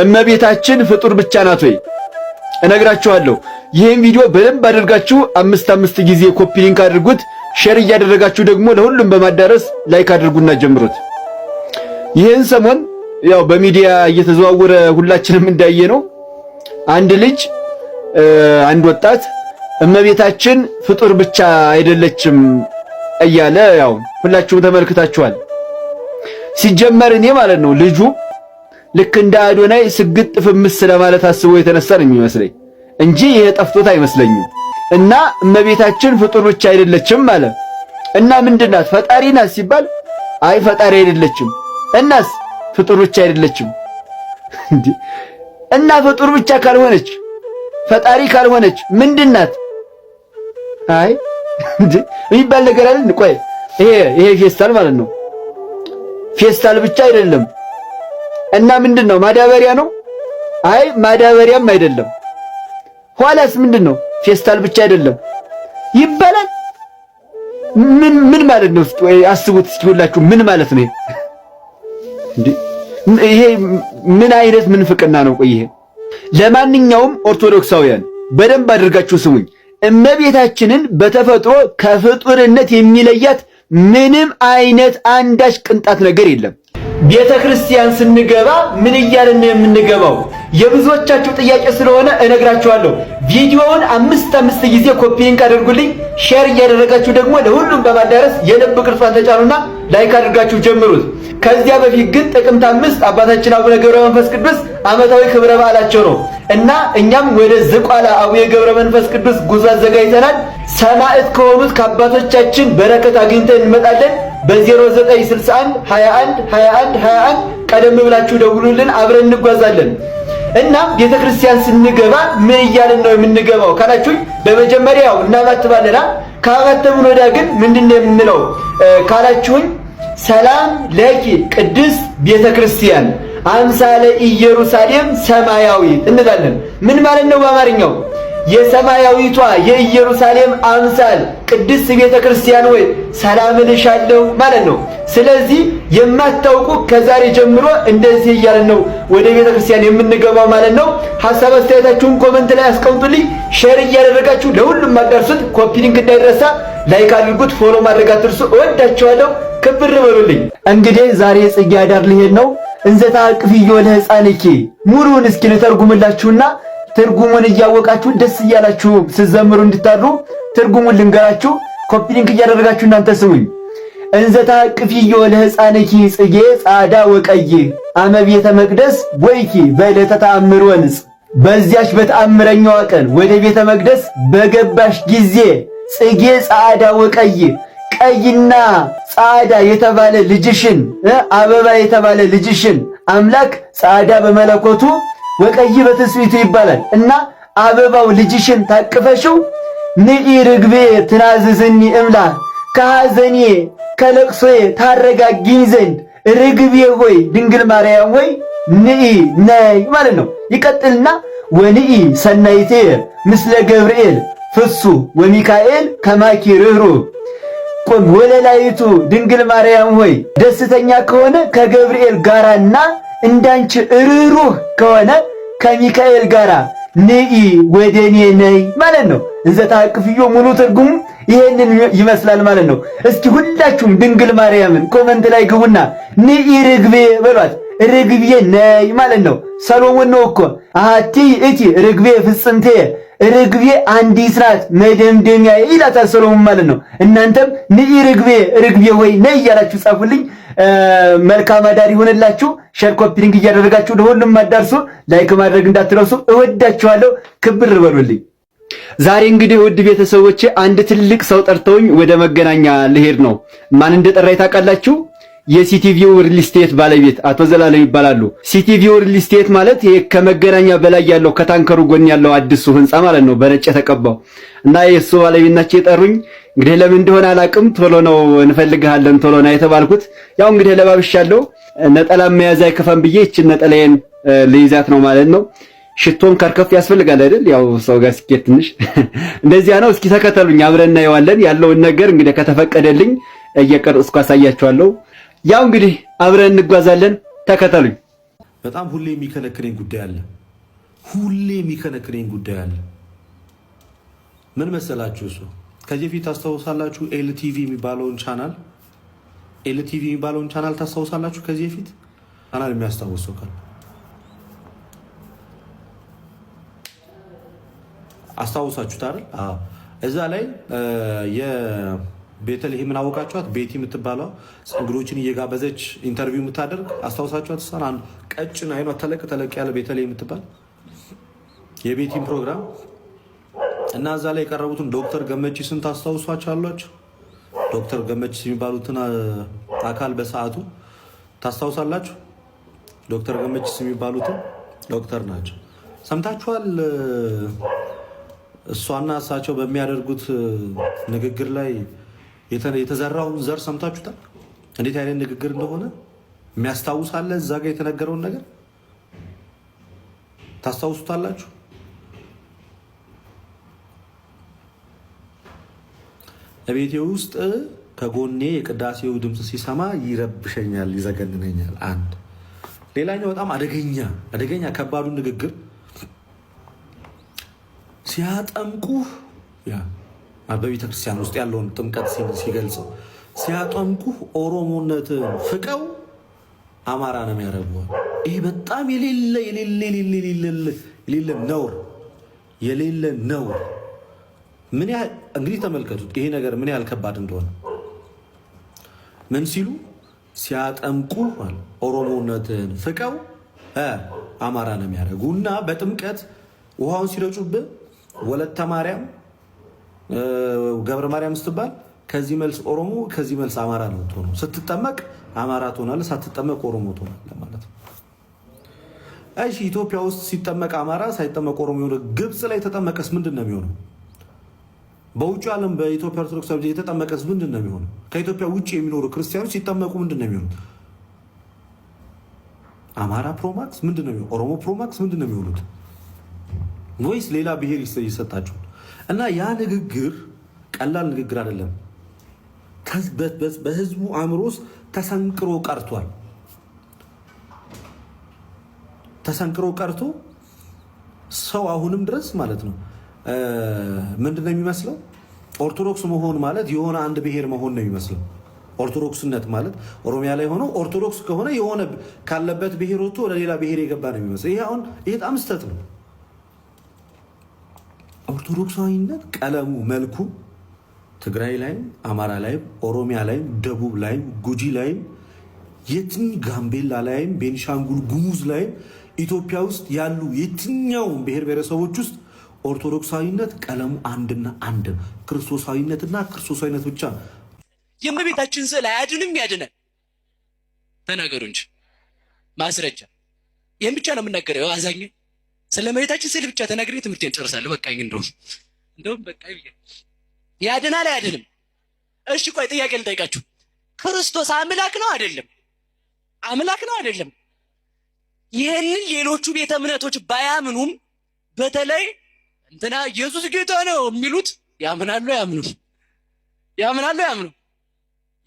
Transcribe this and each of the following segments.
እመቤታችን ፍጡር ብቻ ናት ወይ? እነግራችኋለሁ። ይህን ቪዲዮ በደንብ አድርጋችሁ አምስት ጊዜ ኮፒ ሊንክ አድርጉት። ሼር እያደረጋችሁ ደግሞ ለሁሉም በማዳረስ ላይክ አድርጉና ጀምሩት። ይህን ሰሞን ያው በሚዲያ እየተዘዋወረ ሁላችንም እንዳየነው አንድ ልጅ አንድ ወጣት እመቤታችን ፍጡር ብቻ አይደለችም እያለ ያው ሁላችሁም ተመልክታችኋል። ሲጀመር እኔ ማለት ነው ልጁ ልክ እንደ አዶናይ ስግጥ ፍምስ ለማለት አስቦ የተነሳ ነው የሚመስለኝ እንጂ ይሄ ጠፍቶት አይመስለኝም። እና እመቤታችን ፍጡር ብቻ አይደለችም ማለት እና ምንድናት? ፈጣሪ ናት ሲባል አይ ፈጣሪ አይደለችም። እናስ ፍጡር ብቻ አይደለችም እንዴ? እና ፍጡር ብቻ ካልሆነች ፈጣሪ ካልሆነች ምንድናት? አይ እንዴ የሚባል ነገር አይደል? ቆይ ይሄ ፌስታል ማለት ነው። ፌስታል ብቻ አይደለም። እና ምንድነው? ማዳበሪያ ነው? አይ ማዳበሪያም አይደለም። ኋላስ ምንድነው? ፌስታል ብቻ አይደለም ይባላል። ምን ማለት ነው? እስኪ አስቡት እስኪ ሁላችሁ ምን ማለት ነው እንዴ? ይሄ ምን አይነት ምንፍቅና ነው? ቆይ ይሄ ለማንኛውም ኦርቶዶክሳውያን በደንብ አድርጋችሁ ስሙኝ። እመቤታችንን በተፈጥሮ ከፍጡርነት የሚለያት ምንም አይነት አንዳች ቅንጣት ነገር የለም። ቤተ ክርስቲያን ስንገባ ምን እያልን ነው የምንገባው? የብዙዎቻችሁ ጥያቄ ስለሆነ እነግራችኋለሁ። ቪዲዮውን አምስት ጊዜ ኮፒ ሊንክ አድርጉልኝ። ሼር እያደረጋችሁ ደግሞ ለሁሉም በማዳረስ የልብ ቅርጿን ተጫኑና ላይክ አድርጋችሁ ጀምሩት። ከዚያ በፊት ግን ጥቅምት 5 አባታችን አቡነ ገብረ መንፈስ ቅዱስ ዓመታዊ ክብረ በዓላቸው ነው እና እኛም ወደ ዝቋላ አቡነ ገብረ መንፈስ ቅዱስ ጉዞ አዘጋጅተናል። ሰማዕት ከሆኑት ከአባቶቻችን በረከት አግኝተን እንመጣለን። በ0961 21 21 21 ቀደም ብላችሁ ደውሉልን፣ አብረን እንጓዛለን። እና ቤተ ክርስቲያን ስንገባ ምን እያልን ነው የምንገባው ካላችሁኝ፣ በመጀመሪያው እናማትባለና ካማተብን ወዲያ ግን ምንድነው የምንለው ካላችሁኝ፣ ሰላም ለኪ ቅድስት ቤተ ክርስቲያን አምሳለ ኢየሩሳሌም ሰማያዊት እንላለን። ምን ማለት ነው በአማርኛው? የሰማያዊቷ የኢየሩሳሌም አምሳል ቅድስት ቤተ ክርስቲያን ወይ ሰላም እልሻለሁ ማለት ነው። ስለዚህ የማታውቁ ከዛሬ ጀምሮ እንደዚህ እያልን ነው ወደ ቤተ ክርስቲያን የምንገባው ማለት ነው። ሐሳብ አስተያየታችሁን ኮሜንት ላይ አስቀምጡልኝ። ሼር እያደረጋችሁ ለሁሉም ማዳርሱት። ኮፒ ሊንክ እንዳይረሳ፣ ላይክ አድርጉት፣ ፎሎ ማድረግ አትርሱ። እወዳችኋለሁ። ክብር በሉልኝ። እንግዲህ ዛሬ ጽጌ አዳር ሊሄድ ነው። እንዘታ አቅፍዮ ለሕፃንኪ ሙሉውን እስኪ ልተርጉምላችሁና ትርጉሙን እያወቃችሁ ደስ እያላችሁ ስትዘምሩ እንድታድሩ ትርጉሙን ልንገራችሁ። ኮፒ ሊንክ እያደረጋችሁ እናንተ ስሙኝ። እንዘታ አቅፍዮ ለሕፃንኪ ጽጌ ጻዳ ወቀይ አመ ቤተ መቅደስ ወይኪ በዕለተ ተአምር ወንጽ። በዚያች በተአምረኛዋ ቀን ወደ ቤተ መቅደስ በገባሽ ጊዜ ጽጌ ጻዳ ወቀይ ቀይና ጻዳ የተባለ ልጅሽን አበባ የተባለ ልጅሽን አምላክ ጻዳ በመለኮቱ ወቀይ በትስቢቱ ይባላል እና አበባው ልጅሽን ታቅፈሽው ንኢ ርግቤ ትናዝዝኒ እምላ ከሐዘኔ ከለቅሶዬ ታረጋጊኝ ዘንድ ርግቤ ሆይ ድንግል ማርያም ሆይ ንኢ ነይ ማለት ነው። ይቀጥልና ወንኢ ሰናይቴ ምስለ ገብርኤል ፍሱ ወሚካኤል ከማኪ ርኅሩኅ ወለላይቱ ድንግል ማርያም ሆይ ደስተኛ ከሆነ ከገብርኤል ጋራና እንዳንቺ ርኅሩኅ ከሆነ ከሚካኤል ጋራ ንኢ ወደኔ ነይ ማለት ነው። እንዘታ አቅፍዮ ሙሉ ትርጉሙ ይሄንን ይመስላል ማለት ነው። እስኪ ሁላችሁም ድንግል ማርያምን ኮመንት ላይ ግቡና ንኢ ርግቤ በሏት። ርግቤ ነይ ማለት ነው። ሰሎሞን ነው እኮ አሐቲ እቲ ርግቤ ፍጽምቴ ርግቤ አንዲት ናት መደምደሚያ ይላታል ሰሎሞን ማለት ነው። እናንተም ንኢ ርግቤ ሆይ ነይ እያላችሁ ጻፉልኝ። መልካም አዳር ይሁንላችሁ። ሼር ኮፒ ሊንክ እያደረጋችሁ ለሁሉም አዳርሱ። ላይክ ማድረግ እንዳትረሱ። እወዳችኋለሁ። ክብር በሉልኝ። ዛሬ እንግዲህ ውድ ቤተሰቦቼ አንድ ትልቅ ሰው ጠርተውኝ ወደ መገናኛ ልሄድ ነው። ማን እንደጠራኝ ታውቃላችሁ? የሲቲቪው ሪል ስቴት ባለቤት አቶ ዘላለም ይባላሉ። ሲቲቪው ሪል ስቴት ማለት ይሄ ከመገናኛ በላይ ያለው ከታንከሩ ጎን ያለው አዲሱ ህንጻ ማለት ነው፣ በነጭ የተቀባው እና የሱ ባለቤት ናቸው የጠሩኝ። እንግዲህ ለምን እንደሆነ አላቅም። ቶሎ ነው እንፈልግሃለን ቶሎ ነው የተባልኩት። ያው እንግዲህ ለባብሻለሁ። ነጠላ መያዝ አይከፋም ብዬ እቺ ነጠላዬን ልይዛት ነው ማለት ነው። ሽቶም ከርከፍ ያስፈልጋል አይደል? ያው ሰው ጋር ሲኬት ትንሽ እንደዚያ ነው። እስኪ ተከተሉኝ፣ አብረን እናየዋለን ያለውን ነገር። እንግዲህ ከተፈቀደልኝ እየቀረጽኩ አሳያችኋለሁ። ያው እንግዲህ አብረን እንጓዛለን። ተከተሉኝ። በጣም ሁሌ የሚከነክረኝ ጉዳይ አለ። ምን መሰላችሁ? እሱ ከዚህ በፊት ታስታውሳላችሁ? ኤልቲቪ የሚባለውን ቻናል ታስታውሳላችሁ? ከዚህ በፊት ቻናል የሚያስታውሰው ካለ አስታውሳችሁት አይደል? እዛ ላይ የቤተልሔምን አወቃችኋት? ቤቲ የምትባለው እንግዶችን እየጋበዘች ኢንተርቪው የምታደርግ አስታውሳችኋት? እሷን አንድ ቀጭን አይኗ ተለቅ ያለ ቤተልሔም የምትባል የቤቲን ፕሮግራም እና እዛ ላይ የቀረቡትን ዶክተር ገመቺስን ታስታውሷቸዋላችሁ? ዶክተር ገመቺስ የሚባሉትን አካል በሰዓቱ ታስታውሳላችሁ? ዶክተር ገመቺስ የሚባሉትን ዶክተር ናቸው። ሰምታችኋል? እሷና እሳቸው በሚያደርጉት ንግግር ላይ የተዘራውን ዘር ሰምታችሁታል? እንዴት አይነት ንግግር እንደሆነ የሚያስታውሳለ? እዛ ጋር የተነገረውን ነገር ታስታውሱታላችሁ? ቤቴ ውስጥ ከጎኔ የቅዳሴው ድምፅ ሲሰማ ይረብሸኛል፣ ይዘገንነኛል። አንድ ሌላኛው በጣም አደገኛ ከባዱ ንግግር ሲያጠምቁ በቤተ ክርስቲያን ውስጥ ያለውን ጥምቀት ሲገልጸው ሲያጠምቁ ኦሮሞነትን ፍቀው አማራ ነው የሚያደርገው። ይሄ በጣም የሌለ ነውር ምን ያህል እንግዲህ ተመልከቱት፣ ይሄ ነገር ምን ያህል ከባድ እንደሆነ። ምን ሲሉ ሲያጠምቁ ኦሮሞነትን ፍቀው አማራ ነው የሚያደርጉ እና በጥምቀት ውሃውን ሲረጩብህ ወለተ ማርያም ገብረ ማርያም ስትባል ከዚህ መልስ ኦሮሞ ከዚህ መልስ አማራ ነው የምትሆነው። ስትጠመቅ አማራ ትሆናለህ፣ ሳትጠመቅ ኦሮሞ ትሆናለህ ማለት ነው። እሺ ኢትዮጵያ ውስጥ ሲጠመቅ አማራ ሳይጠመቅ ኦሮሞ የሆነ ግብፅ ላይ የተጠመቀስ ምንድን ነው የሚሆነው? በውጭ ዓለም በኢትዮጵያ ኦርቶዶክስ ተዋሕዶ የተጠመቀስ ምንድን ነው የሚሆነው? ከኢትዮጵያ ውጭ የሚኖሩ ክርስቲያኖች ሲጠመቁ ምንድን ነው የሚሆኑት? አማራ ፕሮማክስ ምንድን ነው የሚሆነው? ኦሮሞ ፕሮማክስ ምንድን ነው የሚሆኑት? ወይስ ሌላ ብሔር ይሰጣቸዋል? እና ያ ንግግር ቀላል ንግግር አይደለም። በህዝቡ አእምሮ ውስጥ ተሰንቅሮ ቀርቶ ሰው አሁንም ድረስ ማለት ነው ምንድን ነው የሚመስለው? ኦርቶዶክስ መሆን ማለት የሆነ አንድ ብሔር መሆን ነው የሚመስለው። ኦርቶዶክስነት ማለት ኦሮሚያ ላይ ሆኖ ኦርቶዶክስ ከሆነ የሆነ ካለበት ብሔር ወጥቶ ወደ ሌላ ብሔር የገባ ነው የሚመስለው። ይሄ በጣም ስህተት ነው። ኦርቶዶክሳዊነት ቀለሙ መልኩ ትግራይ ላይም አማራ ላይም ኦሮሚያ ላይም ደቡብ ላይም ጉጂ ላይም የትኝ ጋምቤላ ላይም ቤንሻንጉል ጉሙዝ ላይም ኢትዮጵያ ውስጥ ያሉ የትኛውም ብሔር ብሔረሰቦች ውስጥ ኦርቶዶክሳዊነት ቀለሙ አንድና አንድ ክርስቶሳዊነትና ክርስቶሳዊነት ብቻ። የእመቤታችን ስዕል አያድንም ያድናል? ተናገሩ እንጂ ማስረጃ። ይህን ብቻ ነው የምናገረው። አዛኝ ስለ እመቤታችን ስዕል ብቻ ተናግሬ ትምህርቴን ጨርሳለሁ። በቃ እንደውም በቃ ያድናል አያድንም? እሺ ቆይ ጥያቄ ልጠይቃችሁ። ክርስቶስ አምላክ ነው አይደለም? አምላክ ነው አይደለም? ይህንን ሌሎቹ ቤተ እምነቶች ባያምኑም በተለይ እንትና ኢየሱስ ጌታ ነው የሚሉት ያምናሉ ያምኑ?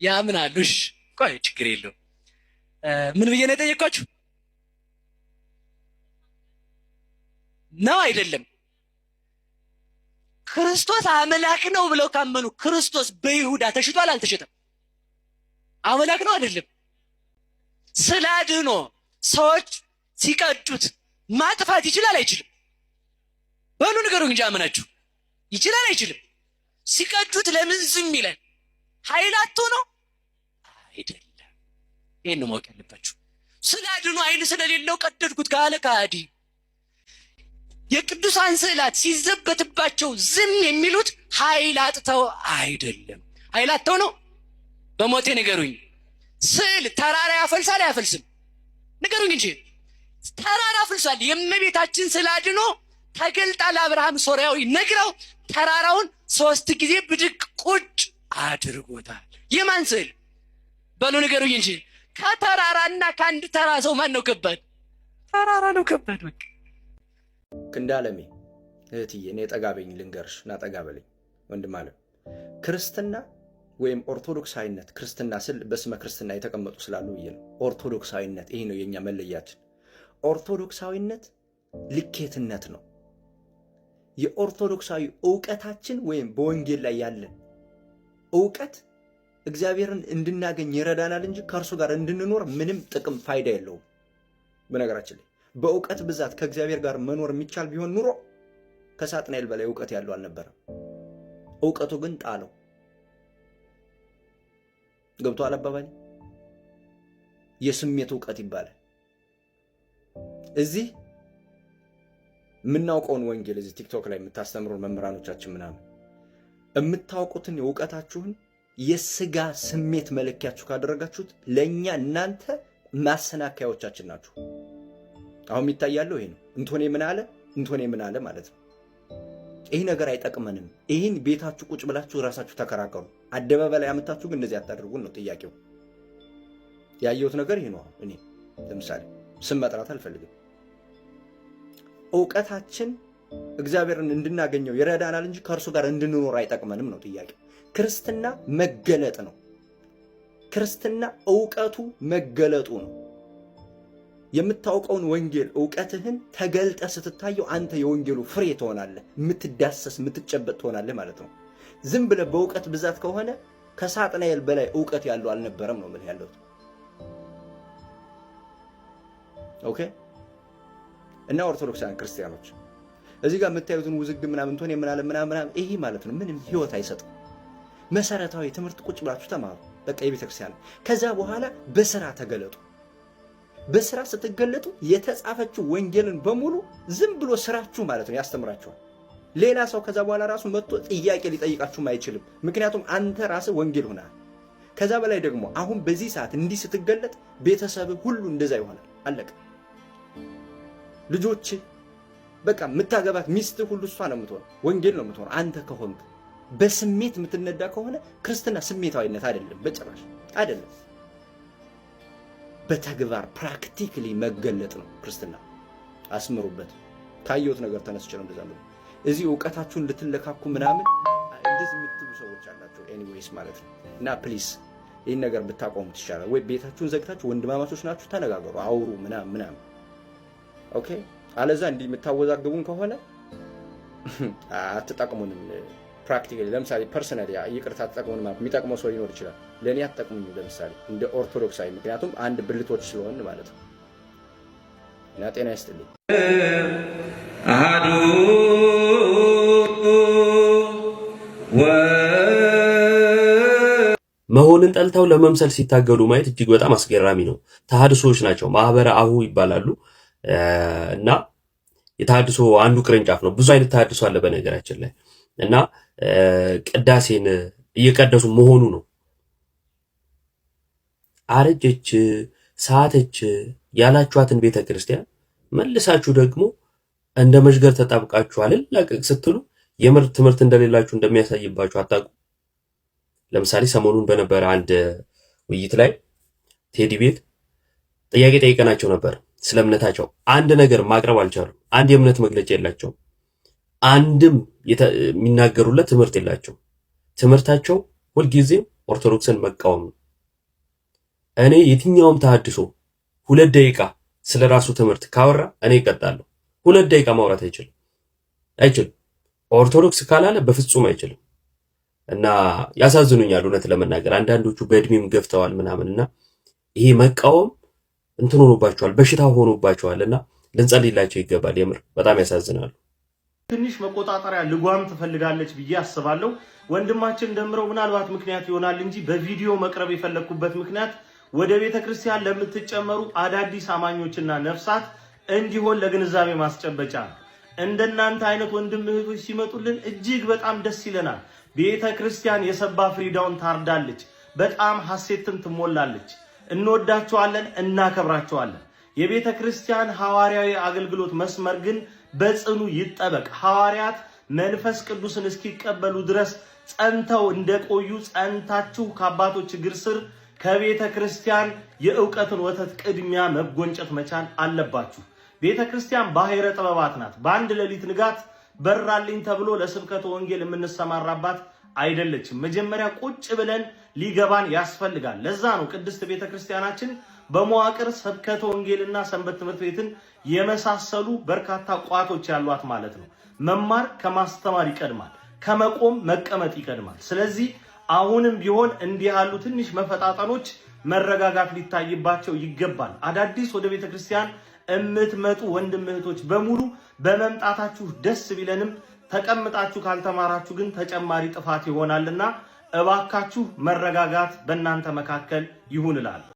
ያምናሉ። እሺ ቆይ ችግር የለውም። ምን ብዬ ነው የጠየኳችሁ? ነው አይደለም? ክርስቶስ አምላክ ነው ብለው ካመኑ ክርስቶስ በይሁዳ ተሽጧል አልተሸጠም? አምላክ ነው አይደለም? ስላድኖ ሰዎች ሲቀዱት ማጥፋት ይችላል አይችልም? በሉ ንገሩኝ እንጂ አመናችሁ። ይችላል አይችልም? ሲቀዱት ለምን ዝም ይላል? ኃይል አጥቶ ነው አይደለም? ይሄን ነው ማወቅ ያለባችሁ። ስላድኖ ኃይል ስለሌለው ቀደድኩት ካለ ከሃዲ። የቅዱሳን ስዕላት ሲዘበትባቸው ዝም የሚሉት ኃይል አጥተው አይደለም። ኃይል አጥተው ነው? በሞቴ ንገሩኝ። ስዕል ተራራ ያፈልሳል አያፈልስም? ንገሩኝ እንጂ። ተራራ አፍልሷል። የእመቤታችን ስዕል አድኖ ተገልጣ ለአብርሃም ሶርያዊ ነግረው ተራራውን 3 ጊዜ ብድቅ ቁጭ አድርጎታል። የማን ስዕል? በሉ ንገሩኝ እንጂ። ከተራራና ከአንድ ተራ ሰው ማን ነው ከባድ? ተራራ ነው ከባድ። በቃ ክንዳለሜ እህትዬ እኔ ጠጋበኝ ልንገርሽ እና ጠጋበለኝ ወንድም አለም። ክርስትና ወይም ኦርቶዶክሳዊነት፣ ክርስትና ስል በስመ ክርስትና የተቀመጡ ስላሉ ብዬ ነው። ኦርቶዶክሳዊነት ይሄ ነው የኛ መለያችን። ኦርቶዶክሳዊነት ልኬትነት ነው። የኦርቶዶክሳዊ ዕውቀታችን ወይም በወንጌል ላይ ያለን ዕውቀት እግዚአብሔርን እንድናገኝ ይረዳናል እንጂ ከእርሱ ጋር እንድንኖር ምንም ጥቅም ፋይዳ የለውም። በነገራችን ላይ በዕውቀት ብዛት ከእግዚአብሔር ጋር መኖር የሚቻል ቢሆን ኑሮ ከሳጥናኤል በላይ ዕውቀት ያለው አልነበረም። ዕውቀቱ ግን ጣለው። ገብቶሃል አባባሌ? የስሜት ዕውቀት ይባላል። እዚህ የምናውቀውን ወንጌል እዚህ ቲክቶክ ላይ የምታስተምሩን መምህራኖቻችን ምናምን የምታውቁትን ዕውቀታችሁን የስጋ ስሜት መለኪያችሁ ካደረጋችሁት ለኛ እናንተ ማሰናከያዎቻችን ናችሁ። አሁን የሚታያለው ይሄ ነው። እንቶኔ ምን አለ ማለት ነው። ይሄ ነገር አይጠቅመንም። ይሄን ቤታችሁ ቁጭ ብላችሁ ራሳችሁ ተከራከሩ። አደባባይ ላይ አመጣችሁ ግን እንደዚህ አታደርጉን ነው ጥያቄው። ያየሁት ነገር ይሄ ነው። እኔ ለምሳሌ ስም መጥራት አልፈልግም። ዕውቀታችን እግዚአብሔርን እንድናገኘው ይረዳናል እንጂ ከእርሱ ጋር እንድንኖር አይጠቅመንም ነው ጥያቄው። ክርስትና መገለጥ ነው። ክርስትና ዕውቀቱ መገለጡ ነው። የምታውቀውን ወንጌል ዕውቀትህን ተገልጠ ስትታየው አንተ የወንጌሉ ፍሬ ትሆናለህ። የምትዳሰስ የምትጨበጥ ትሆናለህ ማለት ነው። ዝም ብለህ በዕውቀት ብዛት ከሆነ ከሳጥናኤል በላይ ዕውቀት ያለው አልነበረም ነው ምን ያለው። ኦኬ። እና ኦርቶዶክሳውያን ክርስቲያኖች እዚህ ጋር የምታዩትን ውዝግብ ምናምን እንቶኔ ምናምን ይሄ ማለት ነው ምንም ህይወት አይሰጥም። መሰረታዊ ትምህርት ቁጭ ብላችሁ ተማሩ። በቃ የቤተክርስቲያን ከዛ በኋላ በስራ ተገለጡ። በስራ ስትገለጡ የተጻፈችው ወንጌልን በሙሉ ዝም ብሎ ስራችሁ ማለት ነው ያስተምራችኋል። ሌላ ሰው ከዛ በኋላ ራሱ መጥቶ ጥያቄ ሊጠይቃችሁም አይችልም። ምክንያቱም አንተ ራስህ ወንጌል ሆነሃል። ከዛ በላይ ደግሞ አሁን በዚህ ሰዓት እንዲህ ስትገለጥ ቤተሰብ ሁሉ እንደዛ ይሆናል። አለቀ። ልጆች በቃ የምታገባት ሚስት ሁሉ እሷ ነው የምትሆነው፣ ወንጌል ነው የምትሆነው። አንተ ከሆንክ በስሜት የምትነዳ ከሆነ ክርስትና ስሜታዊነት አይደለም፣ በጭራሽ አይደለም። በተግባር ፕራክቲካሊ መገለጥ ነው ክርስትና። አስምሩበት። ካየሁት ነገር ተነስቼ ነው እንደዛ ነው። እዚህ ዕውቀታችሁን ልትለካኩ ምናምን እንደዚህ የምትሉ ሰዎች አላችሁ። ኤኒዌይስ ማለት ነው። እና ፕሊስ ይህን ነገር ብታቆሙት ይሻላል። ወይ ቤታችሁን ዘግታችሁ ወንድማማቾች ናችሁ ተነጋገሩ፣ አውሩ ምናምን። ኦኬ። አለዛ እንዲህ የምታወዛግቡን ከሆነ አትጠቅሙንም። ፕራክቲካሊ ለምሳሌ ፐርሰናሊ ይቅርታ አትጠቅሙንም ማለት የሚጠቅመው ሰው ሊኖር ይችላል። ለእኔ አትጠቅሙኝ ለምሳሌ እንደ ኦርቶዶክሳዊ፣ ምክንያቱም አንድ ብልቶች ስለሆን ማለት ነው። እና ጤና ይስጥልኝ። አሃዱ መሆንን ጠልተው ለመምሰል ሲታገሉ ማየት እጅግ በጣም አስገራሚ ነው። ተሐድሶዎች ናቸው። ማህበረ አሁ ይባላሉ። እና የተሐድሶ አንዱ ቅርንጫፍ ነው። ብዙ አይነት ተሐድሶ አለ በነገራችን ላይ እና ቅዳሴን እየቀደሱ መሆኑ ነው። አረጀች ሰዓተች ያላችኋትን ቤተ ክርስቲያን መልሳችሁ ደግሞ እንደ መሽገር ተጣብቃችኋል ላቀቅ ስትሉ የምር ትምህርት እንደሌላችሁ እንደሚያሳይባችሁ አታውቁ። ለምሳሌ ሰሞኑን በነበረ አንድ ውይይት ላይ ቴዲ ቤት ጥያቄ ጠይቀናቸው ነበር ስለ እምነታቸው። አንድ ነገር ማቅረብ አልቻሉም። አንድ የእምነት መግለጫ የላቸውም። አንድም የሚናገሩለት ትምህርት የላቸው። ትምህርታቸው ሁልጊዜም ኦርቶዶክስን መቃወም ነው። እኔ የትኛውም ተሐድሶ 2 ደቂቃ ስለ ራሱ ትምህርት ካወራ እኔ እቀጣለሁ። 2 ደቂቃ ማውራት አይችልም። ኦርቶዶክስ ካላለ በፍጹም አይችልም። እና ያሳዝኑኛል እውነት ለመናገር አንዳንዶቹ በእድሜም ገፍተዋል ምናምንና ይሄ መቃወም እንትን ሆኖባቸዋል፣ በሽታ ሆኖባቸዋል። እና ልንጸልይላቸው ይገባል። የምር በጣም ያሳዝናሉ። ትንሽ መቆጣጠሪያ ልጓም ትፈልጋለች ብዬ አስባለሁ። ወንድማችን ደምረው ምናልባት ምክንያት ይሆናል እንጂ በቪዲዮ መቅረብ የፈለኩበት ምክንያት ወደ ቤተክርስቲያን ለምትጨመሩ አዳዲስ አማኞችና ነፍሳት እንዲሆን ለግንዛቤ ማስጨበጫ ነው። እንደናንተ አይነት ወንድም እህቶች ሲመጡልን እጅግ በጣም ደስ ይለናል። ቤተክርስቲያን የሰባ ፍሪዳውን ታርዳለች፣ በጣም ሐሴትን ትሞላለች። እንወዳቸዋለን፣ እናከብራቸዋለን። የቤተክርስቲያን ሐዋርያዊ አገልግሎት መስመር ግን በጽኑ ይጠበቅ። ሐዋርያት መንፈስ ቅዱስን እስኪቀበሉ ድረስ ጸንተው እንደቆዩ ጸንታችሁ ከአባቶች እግር ስር ከቤተ ክርስቲያን የእውቀትን ወተት ቅድሚያ መጎንጨት መቻል አለባችሁ። ቤተ ክርስቲያን ባሕረ ጥበባት ናት። በአንድ ሌሊት ንጋት በራልኝ ተብሎ ለስብከተ ወንጌል የምንሰማራባት አይደለችም። መጀመሪያ ቁጭ ብለን ሊገባን ያስፈልጋል። ለዛ ነው ቅድስት ቤተ ክርስቲያናችን በመዋቅር ስብከተ ወንጌልና ሰንበት ትምህርት ቤትን የመሳሰሉ በርካታ ቋቶች ያሏት ማለት ነው። መማር ከማስተማር ይቀድማል፣ ከመቆም መቀመጥ ይቀድማል። ስለዚህ አሁንም ቢሆን እንዲህ ያሉ ትንሽ መፈጣጠኖች መረጋጋት ሊታይባቸው ይገባል። አዳዲስ ወደ ቤተክርስቲያን እምትመጡ ወንድም እህቶች በሙሉ በመምጣታችሁ ደስ ቢለንም ተቀምጣችሁ ካልተማራችሁ ግን ተጨማሪ ጥፋት ይሆናልና እባካችሁ መረጋጋት በእናንተ መካከል ይሁን እላለሁ።